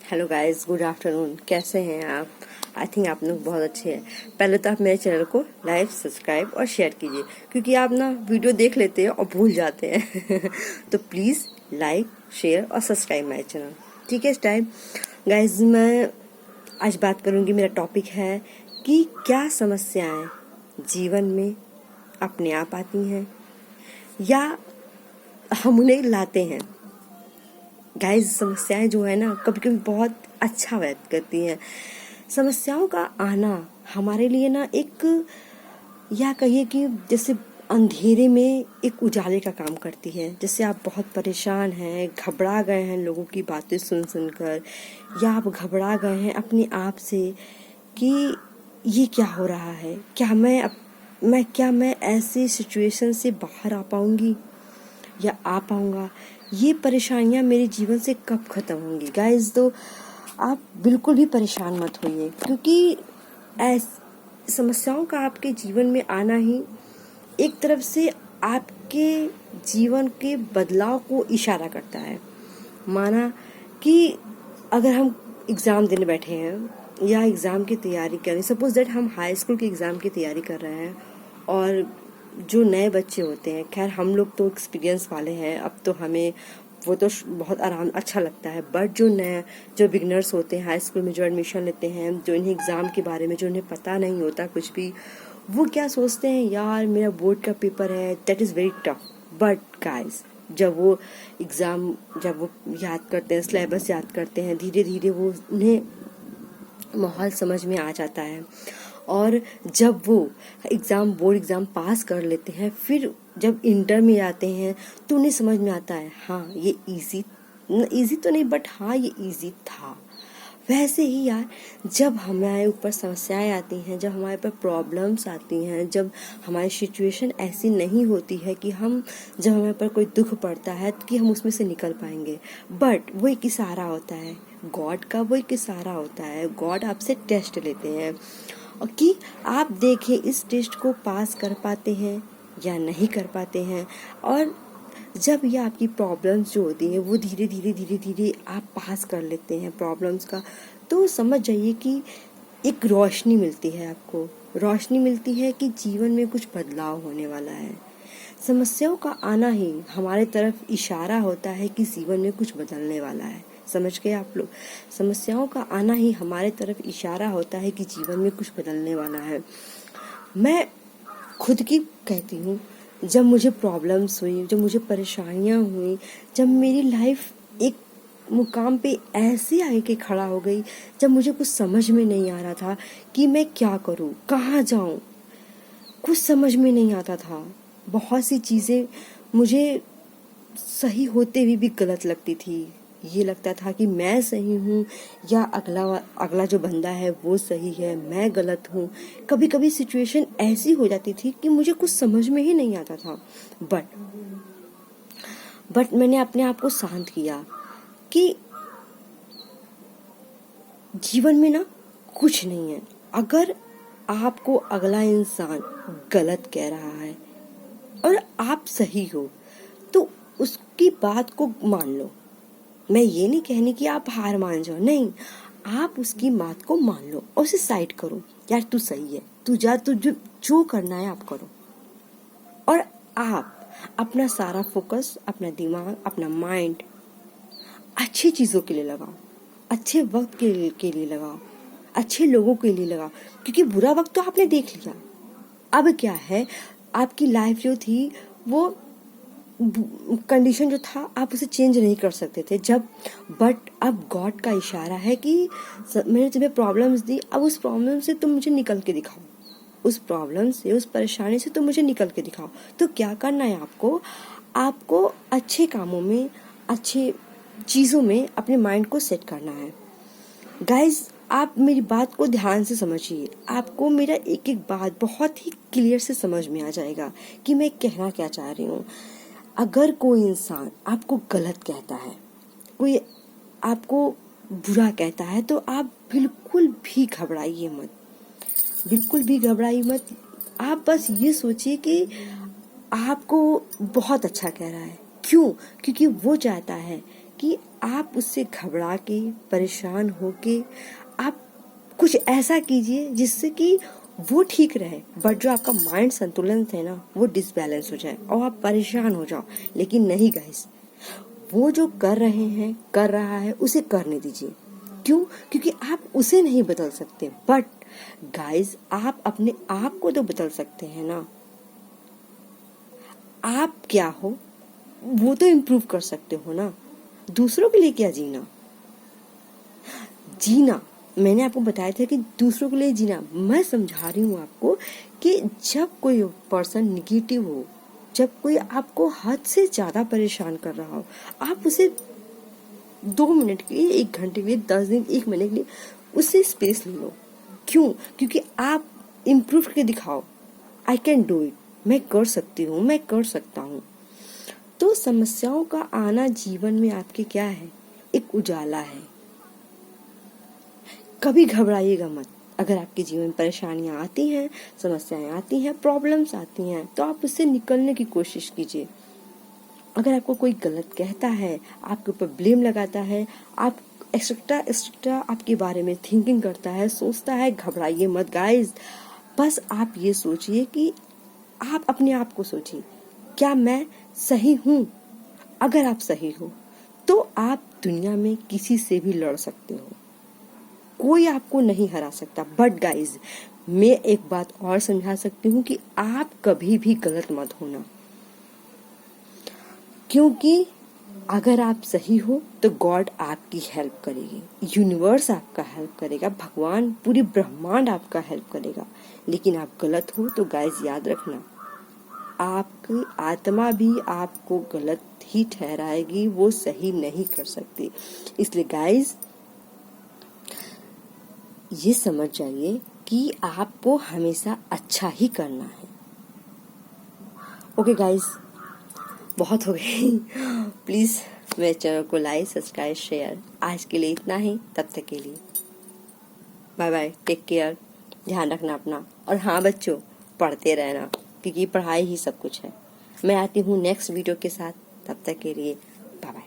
Hello guys, good afternoon. कैसे हैं आप? आई थिंक आप लोग बहुत अच्छे हैं। पहले तो आप मेरे चैनल को लाइक, सब्सक्राइब और शेयर कीजिए, क्योंकि आप ना वीडियो देख लेते हैं और भूल जाते हैं तो प्लीज़ लाइक, शेयर और सब्सक्राइब माय चैनल। ठीक है, इस टाइम गाइस मैं आज बात करूंगी। मेरा टॉपिक है कि क्या समस्याएं जीवन में अपने आप आती हैं या हम उन्हें लाते हैं। गाइस, समस्याएं जो है ना कभी कभी बहुत अच्छा व्यक्त करती हैं। समस्याओं का आना हमारे लिए ना एक, या कहिए कि जैसे अंधेरे में एक उजाले का काम करती है। जैसे आप बहुत परेशान हैं, घबरा गए हैं लोगों की बातें सुन सुनकर, या आप घबरा गए हैं अपने आप से कि ये क्या हो रहा है, क्या मैं ऐसी सिचुएशन से बाहर आ पाऊंगी या आ पाऊंगा, ये परेशानियां मेरे जीवन से कब खत्म होंगी। गाइस, तो आप बिल्कुल भी परेशान मत होइए, क्योंकि समस्याओं का आपके जीवन में आना ही एक तरफ से आपके जीवन के बदलाव को इशारा करता है। माना कि अगर हम एग्ज़ाम देने बैठे हैं या एग्ज़ाम की तैयारी कर रहे हैं, सपोज दैट हम हाई स्कूल के एग्ज़ाम की तैयारी कर रहे हैं, और जो नए बच्चे होते हैं, खैर हम लोग तो एक्सपीरियंस वाले हैं, अब तो हमें वो तो बहुत आराम अच्छा लगता है, बट जो बिगनर्स होते हैं हाई स्कूल में, जो एडमिशन लेते हैं, जो इन्हें एग्ज़ाम के बारे में जो उन्हें पता नहीं होता कुछ भी, वो क्या सोचते हैं, यार मेरा बोर्ड का पेपर है, that is very tough. But guys, जब वो याद करते हैं, सिलेबस याद करते हैं, धीरे धीरे वो उन्हें माहौल समझ में आ जाता है, और जब वो बोर्ड एग्ज़ाम पास कर लेते हैं, फिर जब इंटर में आते हैं तो उन्हें समझ में आता है, हाँ ये इजी तो नहीं, बट हाँ ये इजी था। वैसे ही यार, जब हमारे ऊपर समस्याएं आती हैं, जब हमारे ऊपर प्रॉब्लम्स आती हैं, जब हमारी सिचुएशन ऐसी नहीं होती है कि जब हमारे ऊपर कोई दुख पड़ता है कि हम उसमें से निकल पाएंगे, बट वो एक इशारा होता है गॉड का, वो एक इशारा होता है। गॉड आपसे टेस्ट लेते हैं और कि आप देखें इस टेस्ट को पास कर पाते हैं या नहीं कर पाते हैं। और जब ये आपकी प्रॉब्लम्स जो होती हैं वो धीरे धीरे आप पास कर लेते हैं प्रॉब्लम्स का, तो समझ जाइए कि एक रोशनी मिलती है आपको, रोशनी मिलती है कि जीवन में कुछ बदलाव होने वाला है। समस्याओं का आना ही हमारे तरफ इशारा होता है कि जीवन में कुछ बदलने वाला है। समझ गए आप लोग? समस्याओं का आना ही हमारे तरफ इशारा होता है कि जीवन में कुछ बदलने वाला है। मैं खुद की कहती हूँ, जब मुझे प्रॉब्लम्स हुई, जब मुझे परेशानियाँ हुई, जब मेरी लाइफ एक मुकाम पे ऐसे आके खड़ा हो गई, जब मुझे कुछ समझ में नहीं आ रहा था कि मैं क्या करूँ, कहाँ जाऊँ, कुछ समझ में नहीं आता था। बहुत सी चीज़ें मुझे सही होते हुए भी गलत लगती थी। ये लगता था कि मैं सही हूँ या अगला जो बंदा है वो सही है, मैं गलत हूँ। कभी कभी सिचुएशन ऐसी हो जाती थी कि मुझे कुछ समझ में ही नहीं आता था। बट मैंने अपने आप को शांत किया कि जीवन में ना कुछ नहीं है। अगर आपको अगला इंसान गलत कह रहा है और आप सही हो, तो उसकी बात को मान लो। मैं ये नहीं कहनी कि आप हार मान जाओ, नहीं, आप उसकी बात को मान लो और उसे साइड करो। यार तू सही है, तू जा, तू जो करना है आप करो। और आप अपना सारा फोकस, अपना दिमाग, अपना माइंड अच्छी चीज़ों के लिए लगाओ, अच्छे वक्त के लिए लगाओ, अच्छे लोगों के लिए लगाओ। क्योंकि बुरा वक्त तो आपने देख लिया, अब क्या है, आपकी लाइफ जो थी वो कंडीशन जो था आप उसे चेंज नहीं कर सकते थे बट अब गॉड का इशारा है कि मैंने तुम्हें प्रॉब्लम्स दी, अब उस प्रॉब्लम से तुम मुझे निकल के दिखाओ, उस प्रॉब्लम से, उस परेशानी से तुम मुझे निकल के दिखाओ। तो क्या करना है आपको अच्छे कामों में, अच्छे चीज़ों में अपने माइंड को सेट करना है। गाइज, आप मेरी बात को ध्यान से समझिए, आपको मेरा एक एक बात बहुत ही क्लियर से समझ में आ जाएगा कि मैं कहना क्या चाह रही हूँ। अगर कोई इंसान आपको गलत कहता है, कोई आपको बुरा कहता है, तो आप बिल्कुल भी घबराइए मत, बिल्कुल भी घबराइए मत। आप बस ये सोचिए कि आपको बहुत अच्छा कह रहा है। क्यों? क्योंकि वो चाहता है कि आप उससे घबरा के, परेशान होके आप कुछ ऐसा कीजिए जिससे कि वो ठीक रहे, बट जो आपका माइंड संतुलन है ना वो डिसबैलेंस हो जाए और आप परेशान हो जाओ। लेकिन नहीं गाइस, वो जो कर रहे हैं, कर रहा है, उसे करने दीजिए। क्यों? क्योंकि आप उसे नहीं बदल सकते, बट गाइस आप अपने आप को तो बदल सकते हैं ना। आप क्या हो वो तो इम्प्रूव कर सकते हो ना। दूसरों के लिए क्या जीना, जीना मैंने आपको बताया था कि दूसरों के लिए जीना। मैं समझा रही हूँ आपको कि जब कोई पर्सन निगेटिव हो, जब कोई आपको हद से ज्यादा परेशान कर रहा हो, आप उसे 2 मिनट के लिए, 1 घंटे के लिए, 10 दिन, 1 महीने के लिए उससे स्पेस ले लो। क्यों? क्योंकि आप इम्प्रूव करके दिखाओ, आई कैन डू इट, मैं कर सकती हूँ, मैं कर सकता हूँ। तो समस्याओं का आना जीवन में आपके क्या है? एक उजाला है। कभी घबराइएगा मत। अगर आपके जीवन में परेशानियां आती हैं, समस्याएं आती हैं, प्रॉब्लम्स आती हैं, तो आप उससे निकलने की कोशिश कीजिए। अगर आपको कोई गलत कहता है, आपके ऊपर ब्लेम लगाता है, आप एक्स्ट्रा आपके बारे में थिंकिंग करता है, सोचता है, घबराइए मत गाइस। बस आप ये सोचिए कि आप अपने आप को सोचिए, क्या मैं सही हूँ? अगर आप सही हो तो आप दुनिया में किसी से भी लड़ सकते हो, कोई आपको नहीं हरा सकता। बट गाइज मैं एक बात और समझा सकती हूँ कि आप कभी भी गलत मत होना, क्योंकि अगर आप सही हो तो गॉड आपकी हेल्प करेगी, यूनिवर्स आपका हेल्प करेगा, भगवान, पूरी ब्रह्मांड आपका हेल्प करेगा। लेकिन आप गलत हो तो गाइज याद रखना, आपकी आत्मा भी आपको गलत ही ठहराएगी, वो सही नहीं कर सकती। इसलिए गाइज ये समझ जाइए कि आपको हमेशा अच्छा ही करना है। ओके गाइज, बहुत हो गई। प्लीज मेरे चैनल को लाइक, सब्सक्राइब, शेयर। आज के लिए इतना ही, तब तक के लिए बाय बाय, टेक केयर, ध्यान रखना अपना। और हाँ बच्चों, पढ़ते रहना, क्योंकि पढ़ाई ही सब कुछ है। मैं आती हूँ नेक्स्ट वीडियो के साथ, तब तक के लिए बाय बाय।